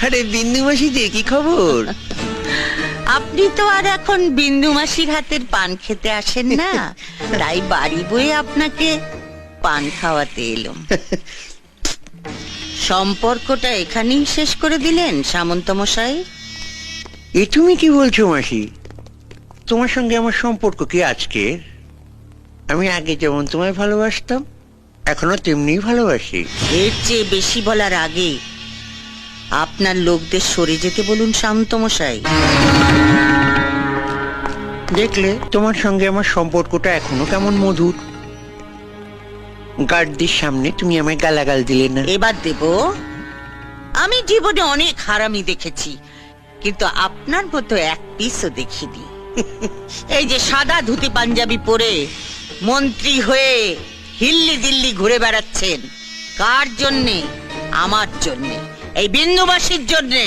আরে বিন্দু মাসি যে কি খবর? আপনি তো আর এখন বিন্দু মাসির হাতের পান খেতে আসেন না, তাই বাড়ি বয়ে আপনাকে পান খাওয়াতে এলাম। সম্পর্কটা এখানেই শেষ করে দিলেন সামন্ত মশাই? এ তুমি কি বলছো মাসি? তোমার সঙ্গে আমার সম্পর্ক কি আজকের? আমি আগে যেমন তোমায় ভালোবাসতাম এখনো তেমনি ভালোবাসি। এর চেয়ে বেশি বলার আগে আপনার লোকদের সরে যেতে বলুন সামন্ত মশাই। দেখলে তোমার সঙ্গে আমার সম্পর্কটা এখনো কেমন মধুর। গার্ডদের সামনে তুমি আমায় গালাগাল দিলে না। এবার দেব। আমি জীবনে অনেক হারামি দেখেছি, কিন্তু আপনার মতো এক পিসও দেখিনি। এই যে সাদা ধুতি পাঞ্জাবি পরে মন্ত্রী হয়ে হিল্লি দিল্লি ঘুরে বেড়াচ্ছেন, কার জন্যে? আমার জন্যে, এই বিন্দুবাসীর জন্যে।